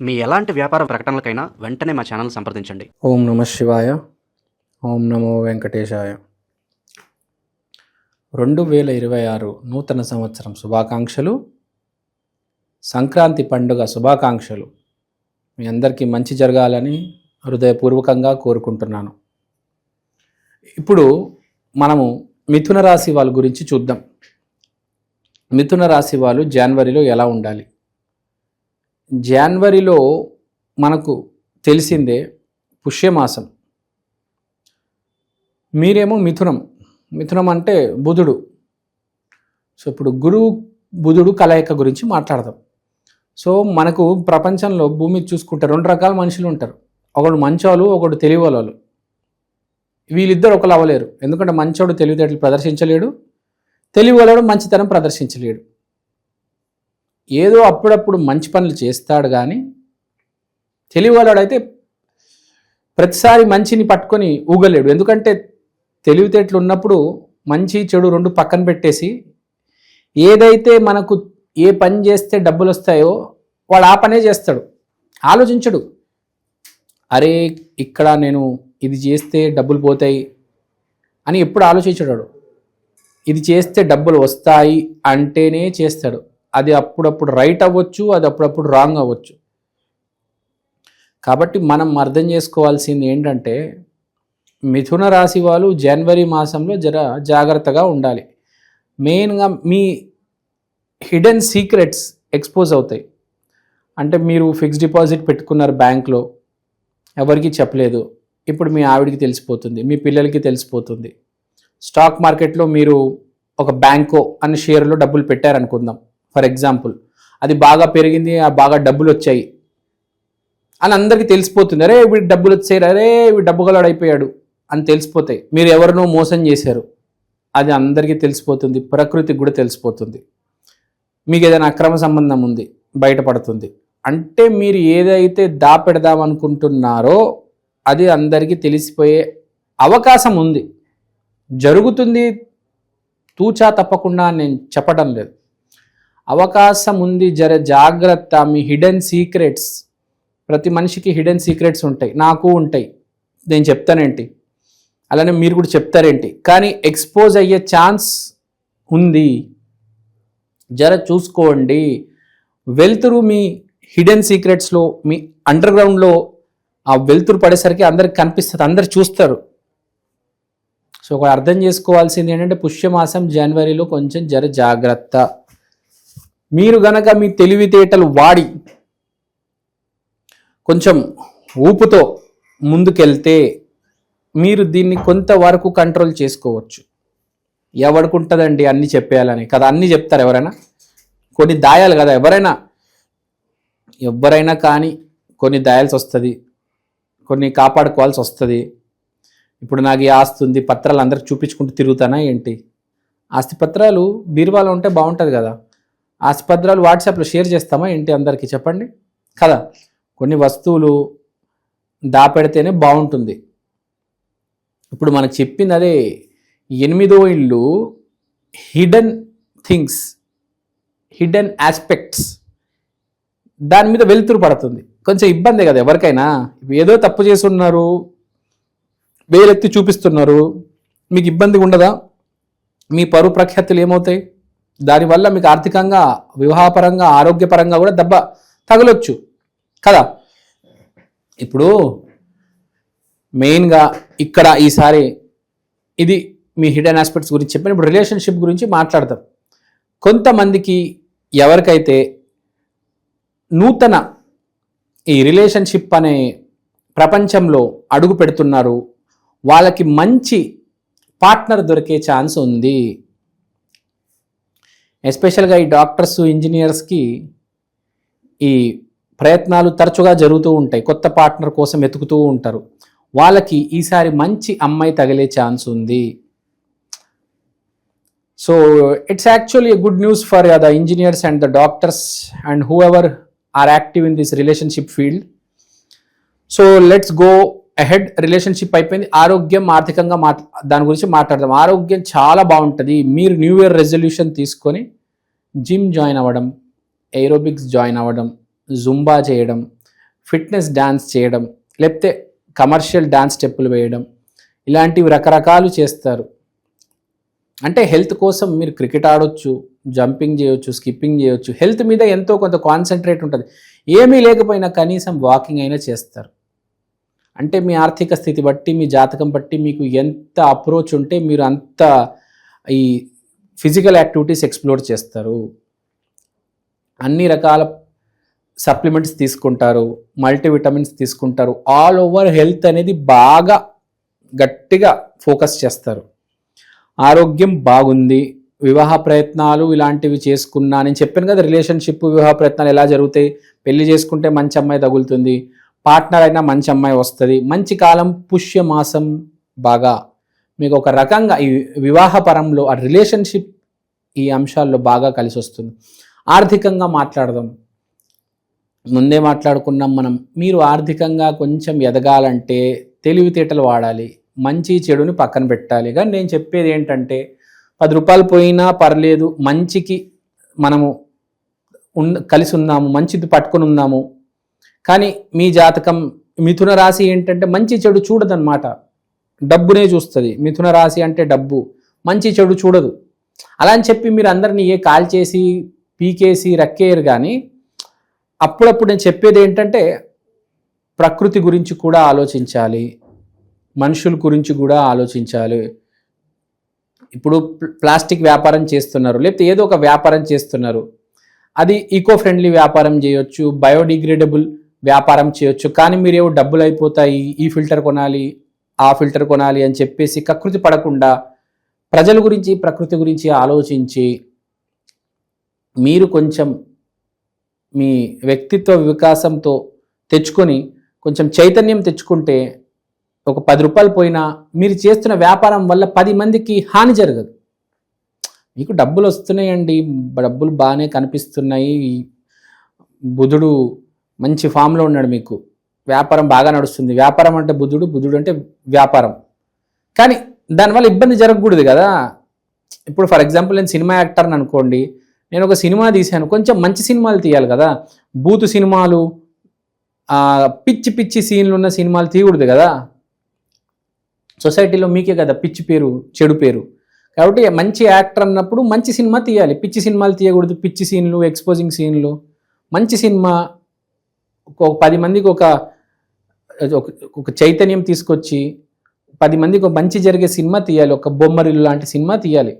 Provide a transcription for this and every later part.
మీ ఎలాంటి వ్యాపార ప్రకటనలకైనా వెంటనే మా ఛానల్ సంప్రదించండి. ఓం నమ శివాయ. ఓం నమో వెంకటేశాయ. 2026 నూతన సంవత్సరం శుభాకాంక్షలు. సంక్రాంతి పండుగ శుభాకాంక్షలు. మీ అందరికీ మంచి జరగాలని హృదయపూర్వకంగా కోరుకుంటున్నాను. ఇప్పుడు మనము మిథున రాశి వాళ్ళ గురించి చూద్దాం. మిథున రాశి వాళ్ళు జనవరిలో ఎలా ఉండాలి? జనవరిలో మనకు తెలిసిందే పుష్యమాసం. మీరేమో మిథునం అంటే బుధుడు. సో ఇప్పుడు గురువు బుధుడు కలయిక గురించి మాట్లాడదాం. సో మనకు ప్రపంచంలో భూమి చూసుకుంటే 2 రకాల మనుషులు ఉంటారు. ఒకడు మంచోళ్ళు, ఒకడు తెలివివాళ్ళు. వీళ్ళిద్దరు ఒకరు అవ్వలేరు. ఎందుకంటే మంచోడు తెలివితేటలు ప్రదర్శించలేడు, తెలివివాడు మంచితనం ప్రదర్శించలేడు. ఏదో అప్పుడప్పుడు మంచి పనులు చేస్తాడు, కానీ తెలివివాడైతే ప్రతిసారి మంచిని పట్టుకొని ఊగలేడు. ఎందుకంటే తెలివితేటలు ఉన్నప్పుడు మంచి చెడు 2 పక్కన పెట్టేసి ఏదైతే మనకు ఏ పని చేస్తే డబ్బులు వస్తాయో వాడు ఆ పనే చేస్తాడు. ఆలోచించడు, అరే ఇక్కడ నేను ఇది చేస్తే డబ్బులు పోతాయి అని ఎప్పుడు ఆలోచించడాడు. ఇది చేస్తే డబ్బులు వస్తాయి అంటేనే చేస్తాడు. అది అప్పుడప్పుడు రైట్ అవ్వచ్చు, అది అప్పుడప్పుడు రాంగ్ అవ్వచ్చు. కాబట్టి మనం అర్థం చేసుకోవాల్సింది ఏంటంటే మిథున రాశి వాళ్ళు జనవరి మాసంలో జాగ్రత్తగా ఉండాలి. మెయిన్గా మీ హిడెన్ సీక్రెట్స్ ఎక్స్పోజ్ అవుతాయి. అంటే మీరు ఫిక్స్డ్ డిపాజిట్ పెట్టుకున్నారు బ్యాంక్లో, ఎవరికి చెప్పలేదు. ఇప్పుడు మీ ఆవిడికి తెలిసిపోతుంది, మీ పిల్లలకి తెలిసిపోతుంది. స్టాక్ మార్కెట్లో మీరు ఒక బ్యాంకో అనే షేర్లో డబ్బులు పెట్టారనుకుందాం ఫర్ ఎగ్జాంపుల్. అది బాగా పెరిగింది, బాగా డబ్బులు వచ్చాయి అని అందరికీ తెలిసిపోతుంది. అరే వీడి డబ్బులు వచ్చాయి, అరే వీడు డబ్బుగలాడు అయిపోయాడు అని తెలిసిపోతాయి. మీరు ఎవరినో మోసం చేశారు, అది అందరికీ తెలిసిపోతుంది. ప్రకృతికి కూడా తెలిసిపోతుంది. మీకు ఏదైనా అక్రమ సంబంధం ఉంది, బయటపడుతుంది. అంటే మీరు ఏదైతే దాపెడదాం అనుకుంటున్నారో అది అందరికీ తెలిసిపోయే అవకాశం ఉంది. జరుగుతుంది, తూచా తప్పకుండా నేను చెప్పడం లేదు. అవకాశం ఉంది, జాగ్రత్త. మీ హిడెన్ సీక్రెట్స్, ప్రతి మనిషికి హిడెన్ సీక్రెట్స్ ఉంటాయి, నాకు ఉంటాయి. నేను చెప్తానేంటి, అలానే మీరు కూడా చెప్తారేంటి, కానీ ఎక్స్పోజ్ అయ్యే ఛాన్స్ ఉంది. చూసుకోండి. వెలుతురు మీ హిడెన్ సీక్రెట్స్లో, మీ అండర్ గ్రౌండ్లో ఆ వెలుతురు పడేసరికి అందరికి కనిపిస్తుంది, అందరు చూస్తారు. సో ఒక అర్థం చేసుకోవాల్సింది ఏంటంటే పుష్యమాసం జనవరిలో కొంచెం జాగ్రత్త. మీరు గనక మీ తెలివితేటలు వాడి కొంచెం ఊపుతో ముందుకెళ్తే మీరు దీన్ని కొంతవరకు కంట్రోల్ చేసుకోవచ్చు. ఎవడుకుంటుందండి అన్నీ చెప్పేయాలని కదా, అన్నీ చెప్తారు ఎవరైనా. కొన్ని దాయాలు కదా, ఎవరైనా కానీ కొన్ని దాయాల్సి వస్తుంది, కొన్ని కాపాడుకోవాల్సి వస్తుంది. ఇప్పుడు నాకు ఈ ఆస్తి ఉంది, పత్రాలు అందరికి చూపించుకుంటూ తిరుగుతానా ఏంటి? ఆస్తి పత్రాలు బీరువాలో ఉంటే బాగుంటుంది కదా. ఆస్తి పత్రాలు వాట్సాప్లో షేర్ చేస్తామా ఏంటి అందరికీ? చెప్పండి కదా. కొన్ని వస్తువులు దాపెడితేనే బాగుంటుంది. ఇప్పుడు మనకు చెప్పింది అదే 8వ ఇల్లు, హిడెన్ థింగ్స్, హిడెన్ ఆస్పెక్ట్స్. దాని మీద వెలుతురు పడుతుంది. కొంచెం ఇబ్బంది కదా ఎవరికైనా. ఏదో తప్పు చేసి ఉన్నారు, వేలెత్తి చూపిస్తున్నారు, మీకు ఇబ్బంది ఉండదా? మీ పరువు ప్రఖ్యాతులు ఏమవుతాయి? దానివల్ల మీకు ఆర్థికంగా, వివాహపరంగా, ఆరోగ్యపరంగా కూడా దెబ్బ తగలొచ్చు కదా. ఇప్పుడు మెయిన్గా ఇక్కడ ఈసారి ఇది మీ హిడెన్ ఆస్పెక్ట్స్ గురించి చెప్పాను. ఇప్పుడు రిలేషన్షిప్ గురించి మాట్లాడతాం. కొంతమందికి ఎవరికైతే నూతన ఈ రిలేషన్షిప్ అనే ప్రపంచంలో అడుగు పెడుతున్నారు, వాళ్ళకి మంచి పార్ట్నర్ దొరికే ఛాన్స్ ఉంది. ఎస్పెషల్గా ఈ డాక్టర్స్, ఇంజనీర్స్కి ఈ ప్రయత్నాలు తరచుగా జరుగుతూ ఉంటాయి. కొత్త పార్ట్నర్ కోసం వెతుకుతూ ఉంటారు. వాళ్ళకి ఈసారి మంచి అమ్మాయి తగిలే ఛాన్స్ ఉంది. So it's actually a good news for the engineers and the doctors and whoever are active in this relationship field. So let's go ahead. Relationship అయిపోయింది. ఆరోగ్యం, ఆర్థికంగా దాని గురించి మాట్లాడదాం. ఆరోగ్యం చాలా బాగుంటుంది. మీరు న్యూ ఇయర్ రెజల్యూషన్ తీసుకొని జిమ్ జాయిన్ అవ్వడం, ఏరోబిక్స్ జాయిన్ అవ్వడం, జుంబా చేయడం, ఫిట్నెస్ డ్యాన్స్ చేయడం, లేకపోతే కమర్షియల్ డ్యాన్స్ స్టెప్పులు వేయడం, ఇలాంటివి రకరకాలు చేస్తారు. అంటే హెల్త్ కోసం మీరు క్రికెట్ ఆడొచ్చు, జంపింగ్ చేయొచ్చు, స్కిప్పింగ్ చేయొచ్చు, హెల్త్ మీద ఎంతో కొంత కాన్సన్ట్రేట్ ఉంటుంది. ఏమీ లేకపోయినా కనీసం వాకింగ్ అయినా చేస్తారు. అంటే మీ ఆర్థిక స్థితి బట్టి, మీ జాతకం బట్టి మీకు ఎంత అప్రోచ్ ఉంటే మీరు అంత ఈ ఫిజికల్ యాక్టివిటీస్ ఎక్స్ప్లోర్ చేస్తారు. అన్ని రకాల సప్లిమెంట్స్ తీసుకుంటారు, మల్టీవిటమిన్స్ తీసుకుంటారు. ఆల్ ఓవర్ హెల్త్ అనేది బాగా గట్టిగా ఫోకస్ చేస్తారు. ఆరోగ్యం బాగుంది, వివాహ ప్రయత్నాలు ఇలాంటివి చేసుకున్నా, నేను చెప్పాను కదా రిలేషన్షిప్ వివాహ ప్రయత్నాలు ఎలా జరుగుతాయి. పెళ్లి చేసుకుంటే మంచి అమ్మాయి తగులుతుంది, పార్ట్నర్ అయినా మంచి అమ్మాయి వస్తుంది. మంచి కాలం పుష్యమాసం బాగా మీకు ఒక రకంగా ఈ వివాహపరంలో ఆ రిలేషన్షిప్ ఈ అంశాల్లో బాగా కలిసి వస్తుంది. ఆర్థికంగా మాట్లాడదాం. ముందే మాట్లాడుకున్నాం మనం. మీరు ఆర్థికంగా కొంచెం ఎదగాలంటే తెలివితేటలు వాడాలి, మంచి చెడుని పక్కన పెట్టాలి. కానీ నేను చెప్పేది ఏంటంటే 10 రూపాయలు పోయినా పర్లేదు, మంచికి మనము కలిసి ఉన్నాము, మంచిది పట్టుకుని ఉన్నాము. కానీ మీ జాతకం మిథున రాశి ఏంటంటే మంచి చెడు చూడదన్నమాట, డబ్బునే చూస్తుంది. మిథున రాశి అంటే డబ్బు, మంచి చెడు చూడదు. అలా అని చెప్పి మీరు అందరినీ కాల్ చేసి పీకేసి రక్కేయరు. కానీ అప్పుడప్పుడు నేను చెప్పేది ఏంటంటే ప్రకృతి గురించి కూడా ఆలోచించాలి, మనుషుల గురించి కూడా ఆలోచించాలి. ఇప్పుడు ప్లాస్టిక్ వ్యాపారం చేస్తున్నారు, లేకపోతే ఏదో ఒక వ్యాపారం చేస్తున్నారు, అది ఈకో ఫ్రెండ్లీ వ్యాపారం చేయొచ్చు, బయోడిగ్రేడబుల్ వ్యాపారం చేయొచ్చు. కానీ మీరేమో డబ్బులు అయిపోతాయి, ఈ ఫిల్టర్ కొనాలి, ఆ ఫిల్టర్ కొనాలి అని చెప్పేసి కకృతి పడకుండా ప్రజల గురించి ప్రకృతి గురించి ఆలోచించి మీరు కొంచెం మీ వ్యక్తిత్వ వికాసంతో తెచ్చుకొని కొంచెం చైతన్యం తెచ్చుకుంటే ఒక 10 రూపాయలు పోయినా మీరు చేస్తున్న వ్యాపారం వల్ల 10 మందికి హాని జరగదు. మీకు డబ్బులు వస్తున్నాయండి, డబ్బులు బాగానే కనిపిస్తున్నాయి, బుధుడు మంచి ఫామ్లో ఉన్నాడు, మీకు వ్యాపారం బాగా నడుస్తుంది. వ్యాపారం అంటే బుధుడు, బుధుడు అంటే వ్యాపారం. కానీ దానివల్ల ఇబ్బంది జరగకూడదు కదా. ఇప్పుడు ఫర్ ఎగ్జాంపుల్ నేను సినిమా యాక్టర్ని అనుకోండి, నేను ఒక సినిమా తీశాను, కొంచెం మంచి సినిమాలు తీయాలి కదా. బూతు సినిమాలు, పిచ్చి పిచ్చి సీన్లు ఉన్న సినిమాలు తీయకూడదు కదా. సొసైటీలో మీకే కదా పిచ్చి పేరు, చెడు పేరు. కాబట్టి మంచి యాక్టర్ అన్నప్పుడు మంచి సినిమా తీయాలి, పిచ్చి సినిమాలు తీయకూడదు. పిచ్చి సీన్లు, ఎక్స్పోజింగ్ సీన్లు. మంచి సినిమా ఒక 10 మందికి ఒక చైతన్యం తీసుకొచ్చి 10 మందికి ఒక మంచి జరిగే సినిమా తీయాలి. ఒక బొమ్మరిల్లు లాంటి సినిమా తీయాలి,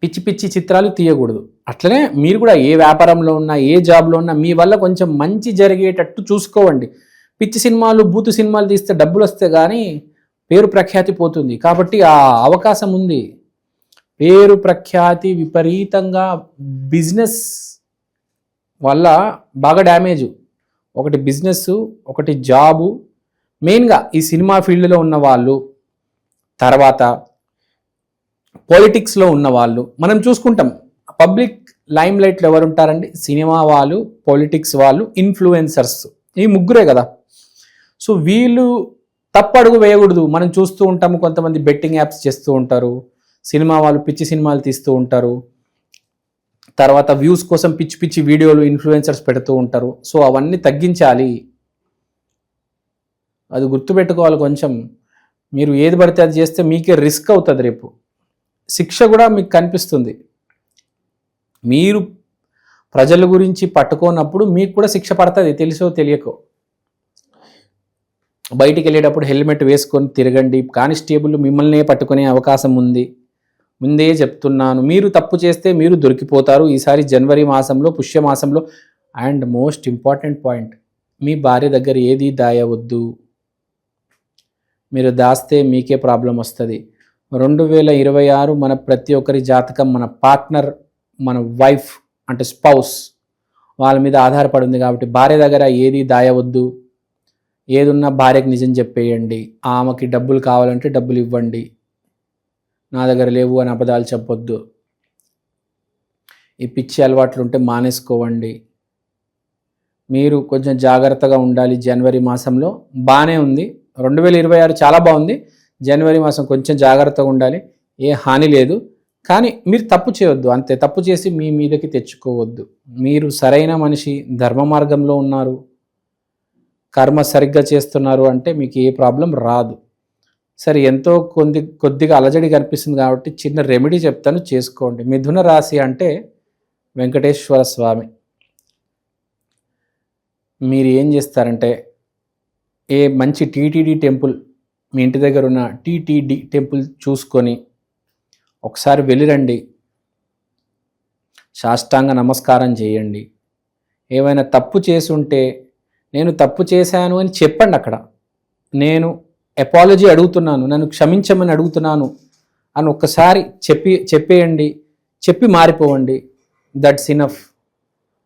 పిచ్చి పిచ్చి చిత్రాలు తీయకూడదు. అట్లనే మీరు కూడా ఏ వ్యాపారంలో ఉన్నా, ఏ జాబ్లో ఉన్నా మీ వల్ల కొంచెం మంచి జరిగేటట్టు చూసుకోవండి. పిచ్చి సినిమాలు, బూతు సినిమాలు తీస్తే డబ్బులు వస్తే కానీ పేరు ప్రఖ్యాతి పోతుంది. కాబట్టి ఆ అవకాశం ఉంది. పేరు ప్రఖ్యాతి విపరీతంగా బిజినెస్ వల్ల బాగా డ్యామేజు. ఒకటి బిజినెస్, ఒకటి జాబు. మెయిన్గా ఈ సినిమా ఫీల్డ్లో ఉన్న వాళ్ళు, తర్వాత పాలిటిక్స్లో ఉన్న వాళ్ళు మనం చూసుకుంటాం. పబ్లిక్ లైమ్ లైట్లో ఎవరు ఉంటారండి? సినిమా వాళ్ళు, పాలిటిక్స్ వాళ్ళు, ఇన్ఫ్లుయెన్సర్స్. ఈ ముగ్గురే కదా. సో వీళ్ళు తప్పడుగు వేయకూడదు. మనం చూస్తూ ఉంటాము, కొంతమంది బెట్టింగ్ యాప్స్ చేస్తూ ఉంటారు, సినిమా వాళ్ళు పిచ్చి సినిమాలు తీస్తూ ఉంటారు, తర్వాత వ్యూస్ కోసం పిచ్చి పిచ్చి వీడియోలు ఇన్ఫ్లుయెన్సర్స్ పెడుతూ ఉంటారు. సో అవన్నీ తగ్గించాలి, అది గుర్తుపెట్టుకోవాలి. కొంచెం మీరు ఏది పడితే అది చేస్తే మీకే రిస్క్ అవుతుంది. రేపు శిక్ష కూడా మీకు కనిపిస్తుంది. మీరు ప్రజల గురించి పట్టుకోనప్పుడు మీకు కూడా శిక్ష పడుతుంది, తెలుసో తెలియకో. బయటికి వెళ్ళేటప్పుడు హెల్మెట్ వేసుకొని తిరగండి. కానిస్టేబుల్ మిమ్మల్నే పట్టుకునే అవకాశం ఉంది, ముందే చెప్తున్నాను. మీరు తప్పు చేస్తే మీరు దొరికిపోతారు ఈసారి జనవరి మాసంలో, పుష్యమాసంలో. అండ్ మోస్ట్ ఇంపార్టెంట్ పాయింట్, మీ భార్య దగ్గర ఏది దాయవద్దు. మీరు దాస్తే మీకే ప్రాబ్లం వస్తుంది. 2026 మన ప్రతి ఒక్కరి జాతకం, మన పార్ట్నర్, మన వైఫ్ అంటే స్పౌస్, వాళ్ళ మీద ఆధారపడి ఉంది. కాబట్టి భార్య దగ్గర ఏది దాయవద్దు. ఏదున్నా భార్యకు నిజం చెప్పేయండి. ఆమెకి డబ్బులు కావాలంటే డబ్బులు ఇవ్వండి, నా దగ్గర లేవు అని అబద్ధాలు చెప్పొద్దు. ఈ పిచ్చి అలవాట్లు ఉంటే మానేసుకోవండి. మీరు కొంచెం జాగ్రత్తగా ఉండాలి. జనవరి మాసంలో బాగానే ఉంది, 2026 చాలా బాగుంది. జనవరి మాసం కొంచెం జాగ్రత్తగా ఉండాలి. ఏ హాని లేదు, కానీ మీరు తప్పు చేయొద్దు అంతే. తప్పు చేసి మీ మీదకి తెచ్చుకోవద్దు. మీరు సరైన మనిషి, ధర్మ మార్గంలో ఉన్నారు, కర్మ సరిగ్గా చేస్తున్నారు అంటే మీకు ఏ ప్రాబ్లం రాదు. సరే, ఎంతో కొద్దిగా అలజడి కనిపిస్తుంది కాబట్టి చిన్న రెమెడీ చెప్తాను, చేసుకోండి. మిథున రాశి అంటే వెంకటేశ్వర స్వామి. మీరు ఏం చేస్తారంటే ఏ మంచి టీటీడీ టెంపుల్, మీ ఇంటి దగ్గర ఉన్న టీటీడీ టెంపుల్ చూసుకొని ఒకసారి వెళ్ళిరండి, సాష్టాంగ నమస్కారం చేయండి. ఏమైనా తప్పు చేసి ఉంటే నేను తప్పు చేశాను అని చెప్పండి. అక్కడ నేను అపాలజీ అడుగుతున్నాను, నన్ను క్షమించమని అడుగుతున్నాను అని ఒక్కసారి చెప్పేయండి, చెప్పి మారిపోవండి. That's enough.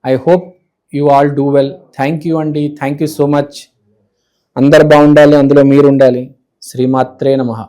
I hope you all do well. Thank you అండి, థ్యాంక్ యూ సో మచ్. అందరు బాగుండాలి, అందులో మీరు ఉండాలి. శ్రీమాత్రే నమః.